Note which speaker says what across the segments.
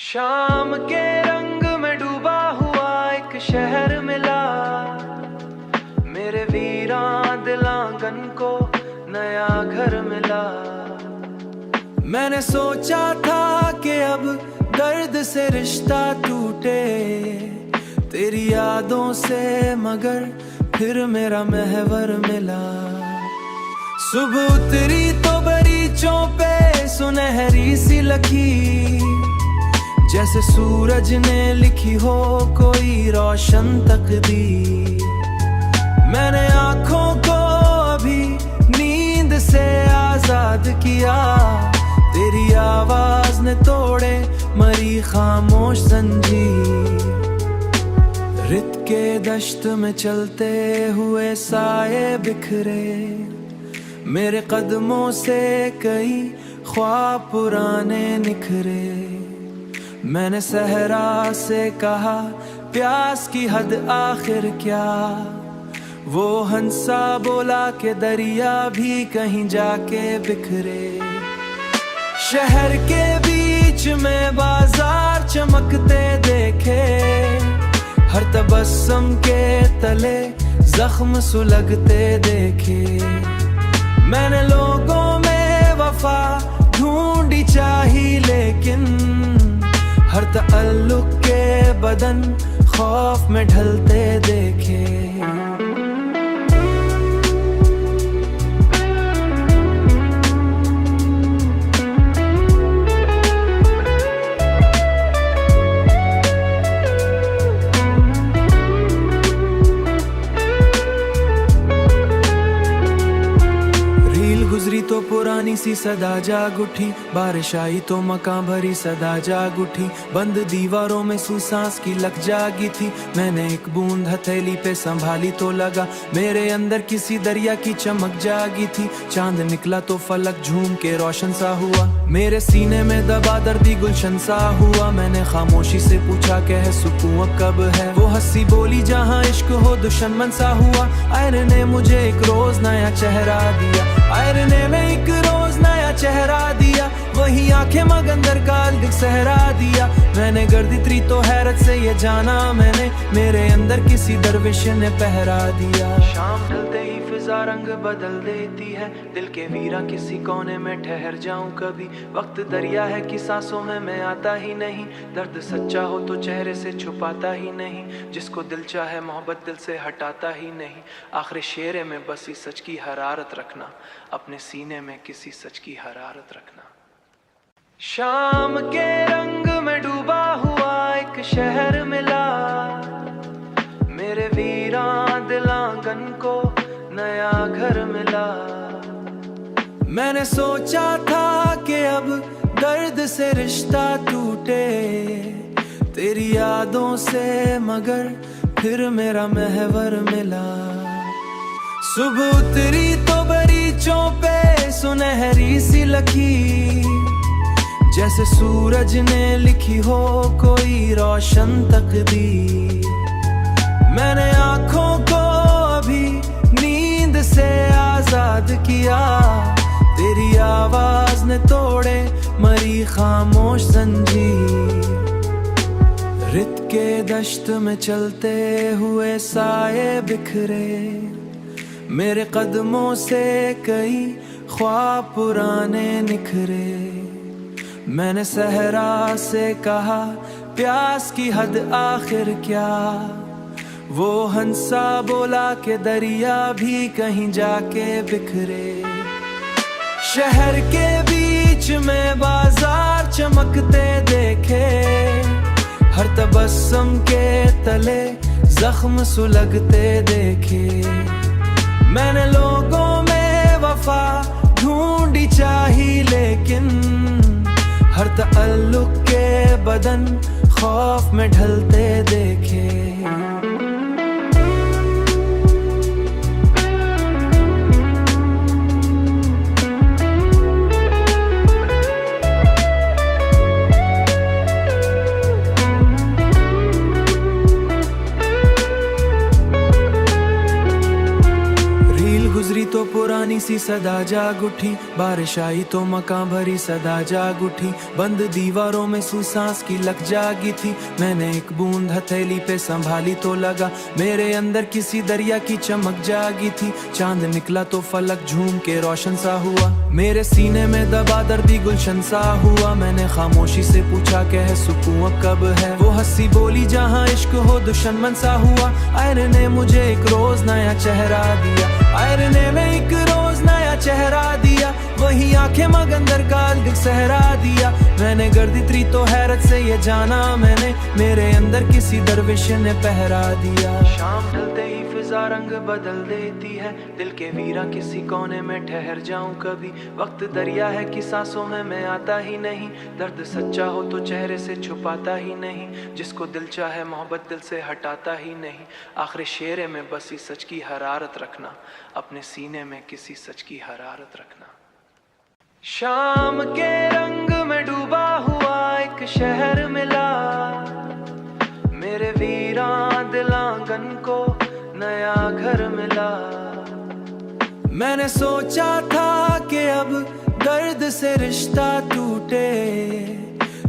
Speaker 1: शाम के रंग में डूबा हुआ एक शहर मिला, मेरे वीरान दिलांगन को नया घर मिला। मैंने सोचा था कि अब दर्द से रिश्ता टूटे तेरी यादों से, मगर फिर मेरा महवर मिला। सुबह उतरी तो बरीचों पे सुनहरी सी लकीर, जैसे सूरज ने लिखी हो कोई रोशन तकदीर। मैंने आंखों को अभी नींद से आजाद किया, तेरी आवाज ने तोड़े मरी खामोश जंजीर। रित के दश्त में चलते हुए साए बिखरे, मेरे कदमों से कई ख्वाब पुराने निखरे। मैंने सहरा से कहा प्यास की हद आखिर क्या, वो हंसा बोला कि दरिया भी कहीं जाके बिखरे। शहर के बीच में बाजार चमकते देखे, हर तबस्सुम के तले जख्म सुलगते देखे। मैंने लोगों में वफा ढूंढी चाही, लेकिन हर तअल्लुक के बदन खौफ में ढलते देखे। गुजरी तो पुरानी सी सदा जाग उठी, बारिश आई तो मकान भरी सदा जाग उठी। बंद दीवारों में सुसांस की लग जागी थी, मैंने एक बूंद हथेली पे संभाली तो लगा मेरे अंदर किसी दरिया की चमक जागी थी। चांद निकला तो फलक झूम के रोशन सा हुआ, मेरे सीने में दबा दर्दी गुलशन सा हुआ। मैंने खामोशी से पूछा कह सुकून अब कब है, वो हंसी बोली जहाँ इश्क हो दुश्मन सा हुआ। आयरे ने मुझे एक रोज नया चेहरा दिया, आयरे ने एक रोज नया चेहरा दिया। वही आंखें मगंदर काल दिख सहरा दिया। मैंने गर्दी त्री तो हैरत से ये जाना मैंने, मेरे अंदर किसी दरविश ने पहरा दिया। शाम ढलते ही फिजा रंग बदल देती है, दिल के वीरा किसी कोने में ठहर जाऊं कभी। वक्त दरिया है कि सांसों में मैं आता ही नहीं, दर्द सच्चा हो तो चेहरे से छुपाता ही नहीं। जिसको दिल चाहे मोहब्बत दिल से हटाता ही नहीं। आखिर शेरे में बसी सच की हरारत रखना, अपने सीने में किसी सच की हरारत रखना। शाम के रंग में डूबा हुआ एक शहर मिला, मेरे वीरान दिलांगन को नया घर मिला। मैंने सोचा था कि अब दर्द से रिश्ता टूटे तेरी यादों से, मगर फिर मेरा महवर मिला। सुबह उतरी तो बरीचों पे सुनहरी सी लकीर, जैसे सूरज ने लिखी हो कोई रोशन तकदीर। मैंने आंखों को अभी नींद से आजाद किया, तेरी आवाज ने तोड़े मरी खामोश जंजीर। रित के दश्त में चलते हुए साए बिखरे, मेरे कदमों से कई ख्वाब पुराने निखरे। मैंने सहरा से कहा प्यास की हद आखिर क्या, वो हंसा बोला कि दरिया भी कहीं जाके बिखरे। शहर के बीच में बाजार चमकते देखे, हर तबस्सुम के तले जख्म सुलगते देखे। मैंने लोगों में वफा ढूंढी चाही, लेकिन हर तअल्लुक के बदन खौफ में ढलते देखे। सी सदा जाग उठी, बारिश आई तो मकां भरी सदा जाग उठी, बंद दीवारों में सांस की लग जागी थी। मैंने एक बूंद हथेली पे संभाली तो लगा मेरे अंदर किसी दरिया की चमक जागी थी। चांद निकला तो फलक झूम के रोशन सा हुआ, मेरे सीने में दबा दर्दी गुलशन सा हुआ। मैंने खामोशी से पूछा कह सुकून अब कब है, वो हंसी बोली जहाँ इश्क हो दुश्मन सा हुआ। आयर ने मुझे एक रोज नया चेहरा दिया, आयर ने एक रोज नया चेहरा दिया, वही आंखें मगंदर का अलग सहरा दिया। मैंने गर्दी त्री तो हैरत से ये जाना मैंने, मेरे अंदर किसी दरविश ने पहरा दिया। शाम ढलते ही फिजा रंग बदल देती है, दिल के वीरा किसी कोने में ठहर जाऊं कभी। वक्त दरिया है कि सांसों में मैं आता ही नहीं, दर्द सच्चा हो तो चेहरे से छुपाता ही नहीं, जिसको दिल चाहे मोहब्बत दिल से हटाता ही नहीं। आखिर शेरे में बसी सच की हरारत रखना, अपने सीने में किसी सच की हरारत रखना। शाम के रंग में डूबा हुआ एक शहर मिला, मेरे वीरान दिलांगन को नया घर मिला। मैंने सोचा था कि अब दर्द से रिश्ता टूटे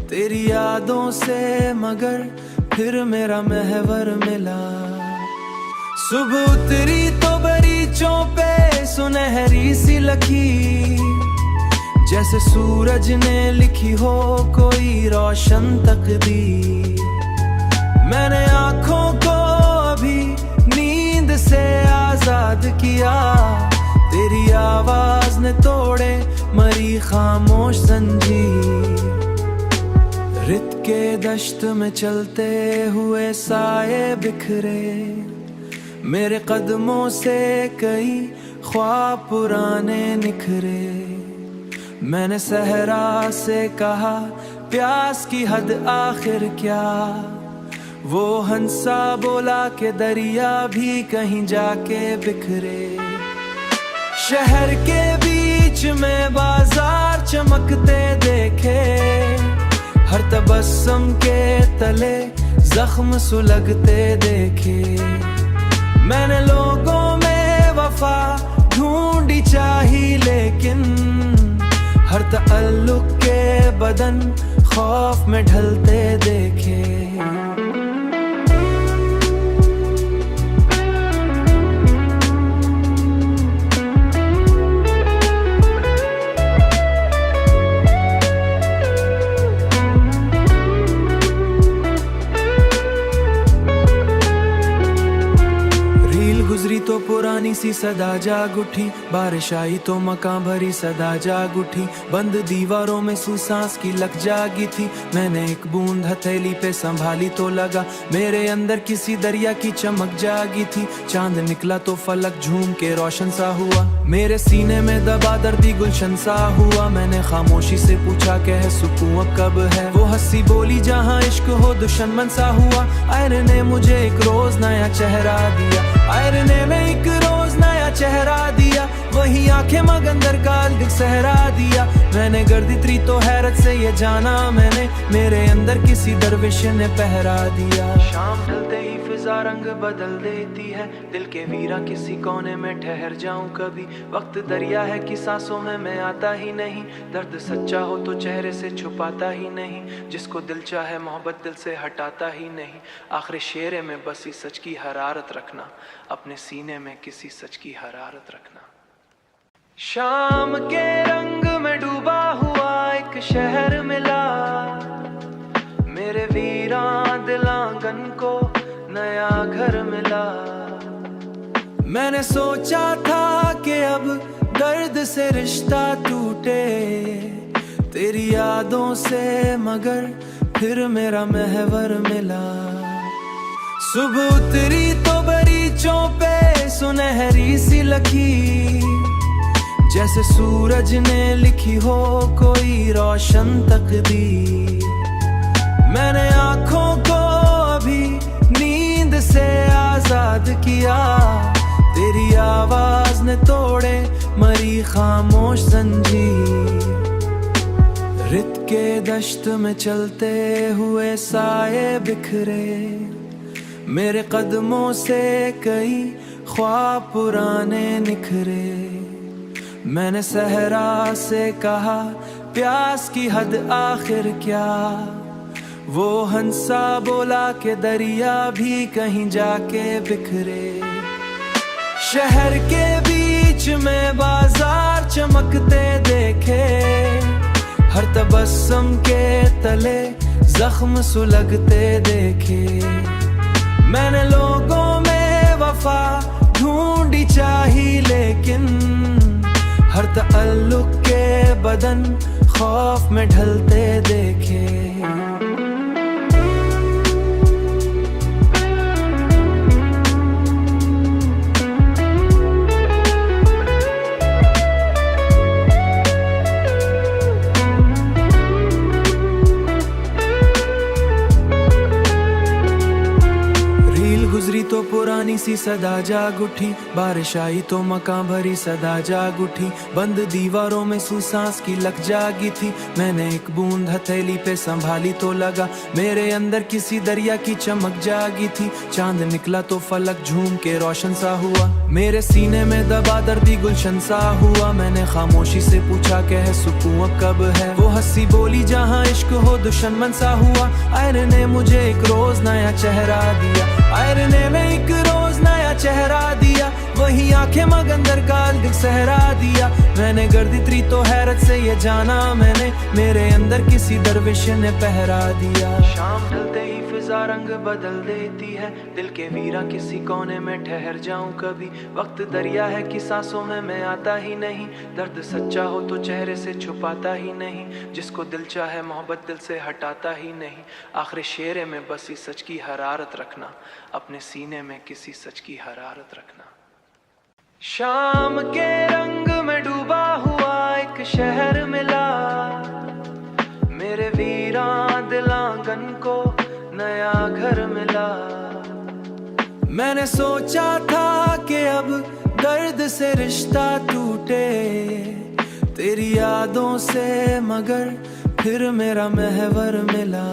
Speaker 1: तेरी यादों से, मगर फिर मेरा महवर मिला। सुबह उतरी तो बरीचों पे सुनहरी सी लकीर, जैसे सूरज ने लिखी हो कोई रोशन तकदीर। मैंने आंखों को अभी नींद से आजाद किया, तेरी आवाज ने तोड़े मरी खामोश जंजीर। रित के दश्त में चलते हुए साए बिखरे, मेरे कदमों से कई ख्वाब पुराने निखरे। मैंने सहरा से कहा प्यास की हद आखिर क्या, वो हंसा बोला कि दरिया भी कहीं जाके बिखरे। शहर के बीच में बाजार चमकते देखे, हर तबस्सुम के तले जख्म सुलगते देखे। मैंने लोगों में वफा ढूंढी चाही, लेकिन हर तअल्लुक के बदन खौफ में ढलते देखे। गुजरी तो पुरानी सी सदा जाग उठी, बारिश आई तो मकां भरी सदा जाग उठी, बंद दीवारों में सांस की लग जागी थी। मैंने एक बूंद हथेली पे संभाली तो लगा मेरे अंदर किसी दरिया की चमक जागी थी। चांद निकला तो फलक झूम के रोशन सा हुआ, मेरे सीने में दबा दर्दी गुलशन सा हुआ। मैंने खामोशी से पूछा कह सुकून अब कब है, वो हंसी बोली जहाँ इश्क हो दुश्मन सा हुआ। आयर ने मुझे एक रोज नया चेहरा दिया, आयर ने एक रोज नया चेहरा दिया, वही आंखें मगंदर का अलग सहरा दिया। मैंने गर्दी त्री तो हैरत से ये जाना मैंने, मेरे अंदर किसी दरविश ने पहरा दिया। शाम ढलते ही फिजा रंग बदल देती है, दिल के वीरा किसी कोने में ठहर जाऊं कभी। वक्त दरिया है कि सांसों में मैं आता ही नहीं, दर्द सच्चा हो तो चेहरे से छुपाता ही नहीं, जिसको दिल चाहे मोहब्बत दिल से हटाता ही नहीं। आखिर शेरे में बसी सच की हरारत रखना, अपने सीने में किसी सच की हरारत रखना। शाम के रंग में डूबा हुआ एक शहर मिला, मेरे वीरान दिलांगन को नया घर मिला। मैंने सोचा था कि अब दर्द से रिश्ता टूटे तेरी यादों से, मगर फिर मेरा महवर मिला। सुबह उतरी तो बरीचों पे सुनहरी सी लकीर, जैसे सूरज ने लिखी हो कोई रोशन तकदीर। मैंने आंखों को अभी नींद से आजाद किया, तेरी आवाज ने तोड़े मरी खामोश जंजीर। रित के दश्त में चलते हुए साए बिखरे, मेरे कदमों से कई ख्वाब पुराने निखरे। मैंने सहरा से कहा प्यास की हद आखिर क्या, वो हंसा बोला कि दरिया भी कहीं जाके बिखरे। शहर के बीच में बाजार चमकते देखे, हर तबस्सुम के तले जख्म सुलगते देखे। मैंने लोगों में वफा ढूंढी चाही, लेकिन हर तअल्लुक के बदन खौफ में ढलते देखे। गुजरी तो पुरानी सी सदा जाग उठी, बारिश आई तो मकान भरी सदा जाग उठी। बंद दीवारों में सुसांस की लग जागी थी, मैंने एक बूंद हथेली पे संभाली तो लगा मेरे अंदर किसी दरिया की चमक जागी थी। चांद निकला तो फलक झूम के रोशन सा हुआ, मेरे सीने में दबा दर्दी गुलशन सा हुआ। मैंने खामोशी से पूछा कह सुकून कब है, वो हंसी बोली जहाँ इश्क हो दुश्मन सा हुआ। आयरे ने मुझे एक रोज नया चेहरा दिया, आयरे ने मैं एक रोज नया चेहरा दिया। वही आंखें मगंदर काल दिख सहरा दिया। मैंने गर्दी त्री तो हैरत से ये जाना मैंने, मेरे अंदर किसी दरविश ने पहरा दिया। शाम ढलते ही फिजा रंग बदल देती है, दिल के वीरा किसी कोने में ठहर जाऊं कभी। वक्त दरिया है कि सांसों में मैं आता ही नहीं, दर्द सच्चा हो तो चेहरे से छुपाता ही नहीं। जिसको दिल चाहे मोहब्बत दिल से हटाता ही नहीं। आखिर शेरे में बसी सच की हरारत रखना, अपने सीने में किसी सच की हरारत रखना। शाम के रंग में डूबा हुआ एक शहर मिला, मेरे वीरान दिलांगन को नया घर मिला। मैंने सोचा था कि अब दर्द से रिश्ता टूटे तेरी यादों से, मगर फिर मेरा महवर मिला।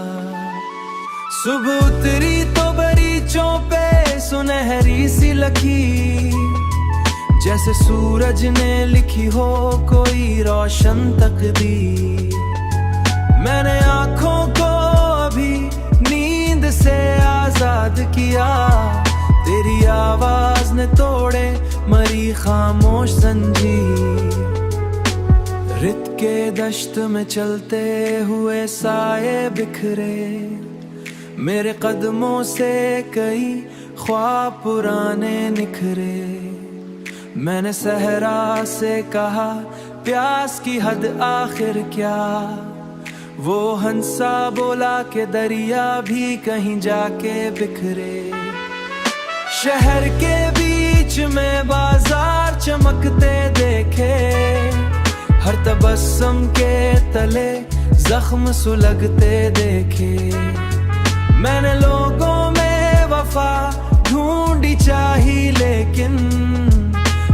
Speaker 1: सुबह उतरी तो बरीचों पे सुनहरी सी लकीर, जैसे सूरज ने लिखी हो कोई रोशन तकदीर। मैंने आंखों को अभी नींद से आजाद किया, तेरी आवाज ने तोड़े मरी खामोश जंजीर। रित के दश्त में चलते हुए साए बिखरे, मेरे कदमों से कई ख्वाब पुराने निखरे। मैंने सहरा से कहा प्यास की हद आखिर क्या, वो हंसा बोला कि दरिया भी कहीं जाके बिखरे। शहर के बीच में बाजार चमकते देखे, हर तबस्सुम के तले जख्म सुलगते देखे। मैंने लोगों में वफा ढूंढी चाही, लेकिन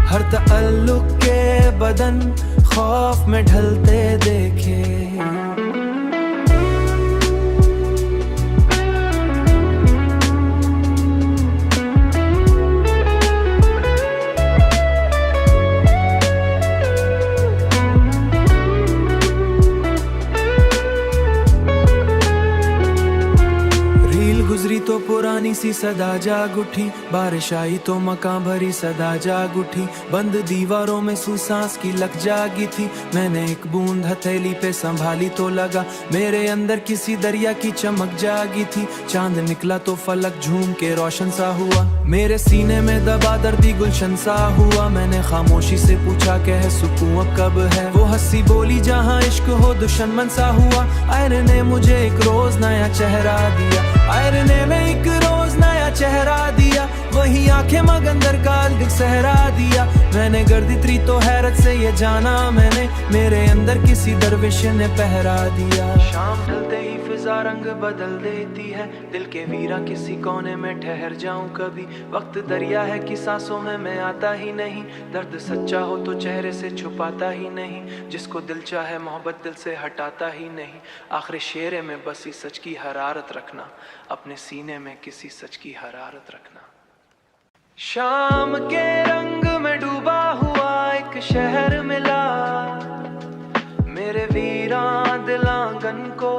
Speaker 1: हर तअल्लुक के बदन खौफ में ढलते देखे। गुजरी तो पुरानी सी सदा जाग उठी, बारिश आई तो मकान भरी सदा जाग उठी। बंद दीवारों में सुसांस की लग जागी थी, मैंने एक बूंद हथेली पे संभाली तो लगा मेरे अंदर किसी दरिया की चमक जागी थी। चांद निकला तो फलक झूम के रोशन सा हुआ, मेरे सीने में दबा दर्दी गुलशन सा हुआ। मैंने खामोशी से पूछा कह सुकून कब है, वो हंसी बोली जहाँ इश्क हो दुश्मन सा हुआ। आयरे ने मुझे एक रोज नया चेहरा दिया, आयरे ने मैं एक रोज नया चेहरा दिया। वही आंखें मगंदर काल दिख सहरा दिया। मैंने गर्दी त्री तो हैरत से ये जाना मैंने, मेरे अंदर किसी दरविश ने पहरा दिया। शाम ढलते ही फिजा रंग बदल देती है, दिल के वीरा किसी कोने में ठहर जाऊं कभी। वक्त दरिया है कि सांसों में मैं आता ही नहीं, दर्द सच्चा हो तो चेहरे से छुपाता ही नहीं। जिसको दिल चाहे मोहब्बत दिल से हटाता ही नहीं। आखिर शेरे में बसी सच की हरारत रखना, अपने सीने में किसी सच की हरारत रखना। शाम के रंग में डूबा हुआ एक एक शहर मिला मेरे वीरां दिलांगन को